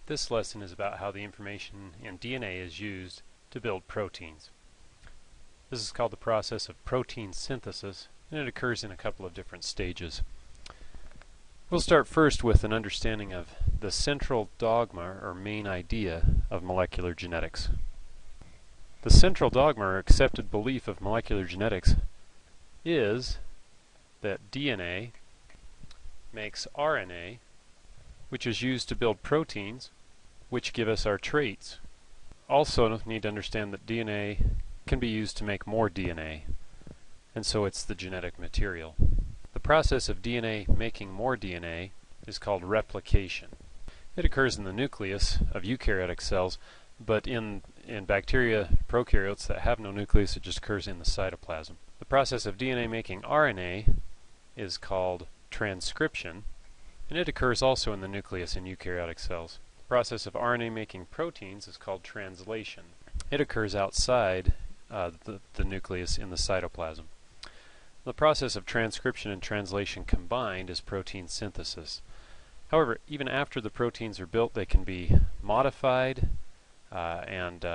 This lesson is about how the information in DNA is used to build proteins. This is called the process of protein synthesis, and it occurs in a couple of different stages. We'll start first with an understanding of the central dogma or main idea of molecular genetics. The central dogma or accepted belief of molecular genetics is that DNA makes RNA, which is used to build proteins, which give us our traits. Also need to understand that DNA can be used to make more DNA, and so it's the genetic material. The process of DNA making more DNA is called replication. It occurs in the nucleus of eukaryotic cells, but in bacteria, prokaryotes that have no nucleus, it just occurs in the cytoplasm. The process of DNA making RNA is called transcription, and it occurs also in the nucleus in eukaryotic cells. The process of RNA making proteins is called translation. It occurs outside the nucleus in the cytoplasm. The process of transcription and translation combined is protein synthesis. However, even after the proteins are built, they can be modified, and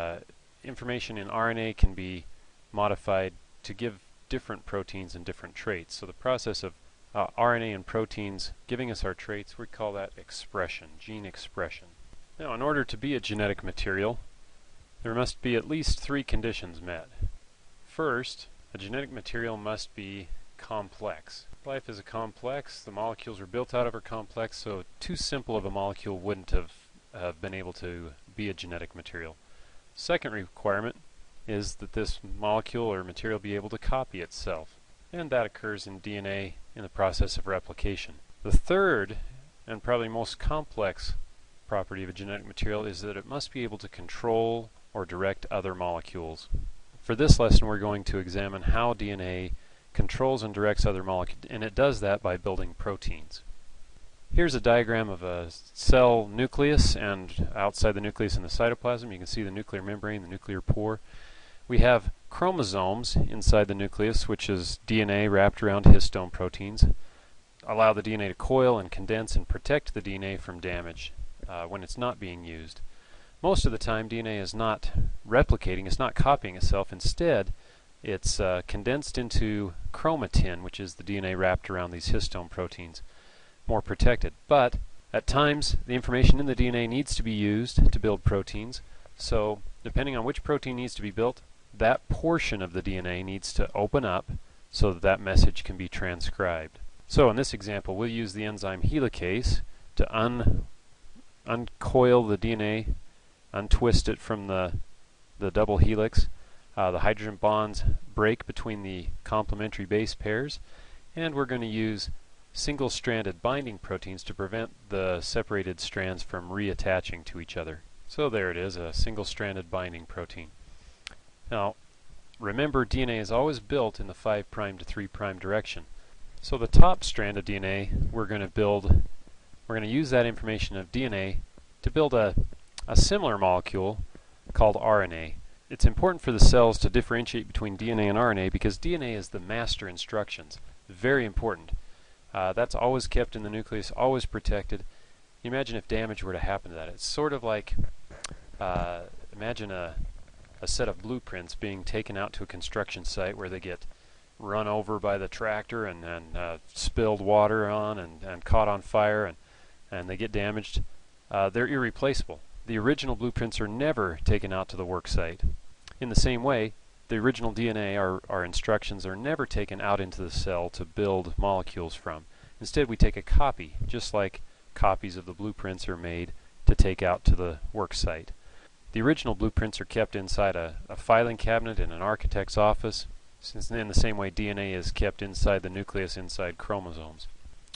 information in RNA can be modified to give different proteins and different traits. So the process of RNA and proteins giving us our traits, we call that expression, gene expression. Now, in order to be a genetic material, there must be at least three conditions met. First, a genetic material must be complex. Life is a complex, the molecules are built out of are complex, so too simple of a molecule wouldn't have been able to be a genetic material. Second requirement is that this molecule or material be able to copy itself, and that occurs in DNA in the process of replication. The third, and probably most complex property of a genetic material, is that it must be able to control or direct other molecules. For this lesson, we're going to examine how DNA controls and directs other molecules, and it does that by building proteins. Here's a diagram of a cell nucleus, and outside the nucleus in the cytoplasm, you can see the nuclear membrane, the nuclear pore. We have chromosomes inside the nucleus, which is DNA wrapped around histone proteins, allow the DNA to coil and condense and protect the DNA from damage when it's not being used. Most of the time, DNA is not replicating, it's not copying itself. Instead, it's condensed into chromatin, which is the DNA wrapped around these histone proteins, more protected. But at times, the information in the DNA needs to be used to build proteins. So, depending on which protein needs to be built, that portion of the DNA needs to open up so that that message can be transcribed. So, in this example, we'll use the enzyme helicase to uncoil the DNA, untwist it from the double helix. The hydrogen bonds break between the complementary base pairs, and we're going to use single-stranded binding proteins to prevent the separated strands from reattaching to each other. So there it is, a single-stranded binding protein. Now, remember, DNA is always built in the 5' to 3' direction. So the top strand of DNA we're going to use that information of DNA to build a similar molecule called RNA. It's important for the cells to differentiate between DNA and RNA because DNA is the master instructions. Very important. That's always kept in the nucleus, always protected. Imagine if damage were to happen to that. It's sort of like, imagine a set of blueprints being taken out to a construction site where they get run over by the tractor and spilled water on and caught on fire and they get damaged. They're irreplaceable. The original blueprints are never taken out to the work site. In the same way, the original DNA, our instructions, are never taken out into the cell to build molecules from. Instead, we take a copy, just like copies of the blueprints are made to take out to the work site. The original blueprints are kept inside a filing cabinet in an architect's office, since in the same way DNA is kept inside the nucleus, inside chromosomes.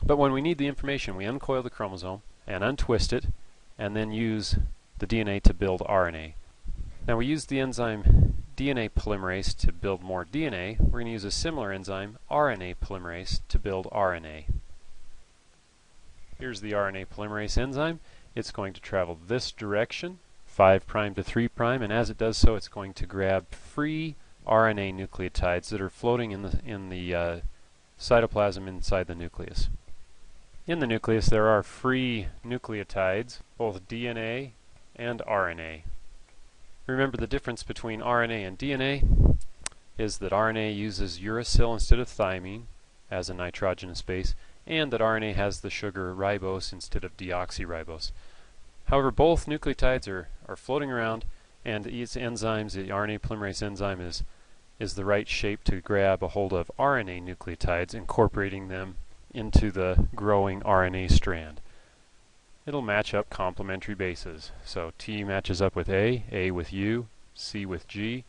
But when we need the information, we uncoil the chromosome and untwist it, and then use the DNA to build RNA. Now we use the enzyme DNA polymerase to build more DNA. We're going to use a similar enzyme, Rna polymerase, to build RNA. Here's the Rna polymerase enzyme. It's going to travel this direction, 5' to 3', and as it does so, it's going to grab free RNA nucleotides that are floating in the cytoplasm inside the nucleus. In the nucleus there are free nucleotides, both DNA and RNA. Remember, the difference between RNA and DNA is that RNA uses uracil instead of thymine as a nitrogenous base, and that RNA has the sugar ribose instead of deoxyribose. However, both nucleotides are floating around, and these enzymes, the Rna polymerase enzyme is the right shape to grab a hold of RNA nucleotides, incorporating them into the growing RNA strand. It'll match up complementary bases. So T matches up with A with U, C with G,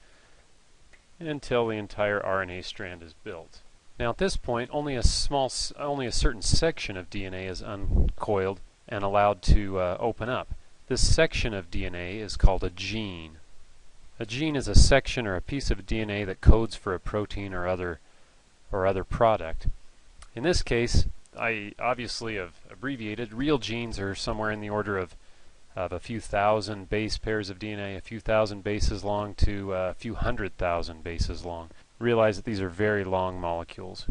until the entire RNA strand is built. Now at this point, only a certain section of DNA is uncoiled and allowed to open up. This section of DNA is called a gene. A gene is a section or a piece of DNA that codes for a protein or other product. In this case, I obviously have abbreviated. Real genes are somewhere in the order of a few thousand base pairs of DNA, a few thousand bases long to a few 100,000 bases long. Realize that these are very long molecules.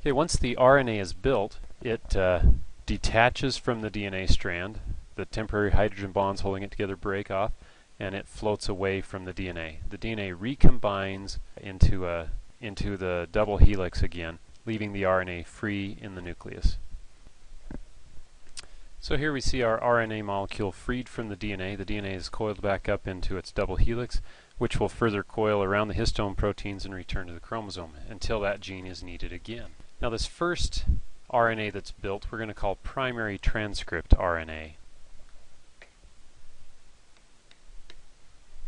Okay, once the RNA is built, it detaches from the DNA strand. The temporary hydrogen bonds holding it together break off, and it floats away from the DNA. The DNA recombines into the double helix again, leaving the RNA free in the nucleus. So here we see our RNA molecule freed from the DNA. The DNA is coiled back up into its double helix, which will further coil around the histone proteins and return to the chromosome until that gene is needed again. Now this first RNA that's built we're going to call primary transcript RNA.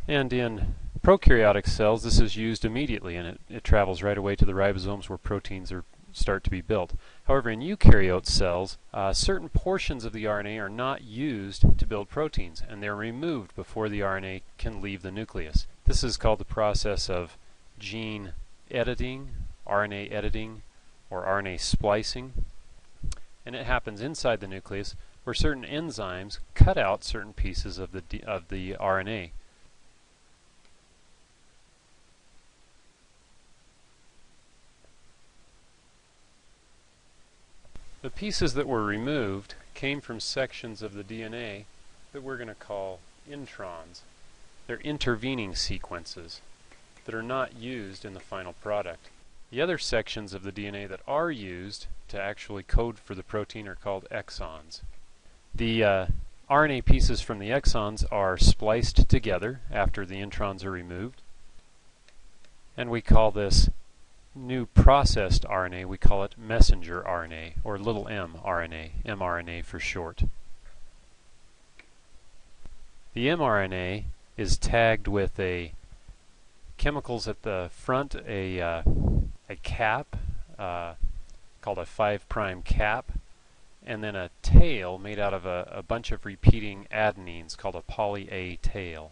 And in prokaryotic cells this is used immediately, and it travels right away to the ribosomes where proteins start to be built. However, in eukaryote cells, certain portions of the RNA are not used to build proteins, and they're removed before the RNA can leave the nucleus. This is called the process of gene editing, RNA editing, or RNA splicing. And it happens inside the nucleus where certain enzymes cut out certain pieces of the RNA. The pieces that were removed came from sections of the DNA that we're going to call introns. They're intervening sequences that are not used in the final product. The other sections of the DNA that are used to actually code for the protein are called exons. The RNA pieces from the exons are spliced together after the introns are removed, and we call this new processed RNA, we call it messenger RNA, or little m RNA, mRNA for short. The mRNA is tagged with chemicals at the front, a cap called a 5' cap, and then a tail made out of a bunch of repeating adenines called a poly-A tail.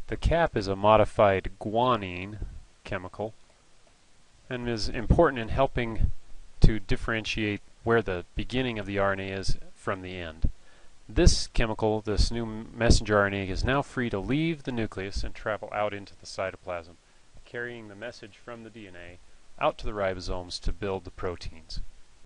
The cap is a modified guanine chemical and is important in helping to differentiate where the beginning of the RNA is from the end. This chemical, this new messenger RNA, is now free to leave the nucleus and travel out into the cytoplasm, carrying the message from the DNA out to the ribosomes to build the proteins.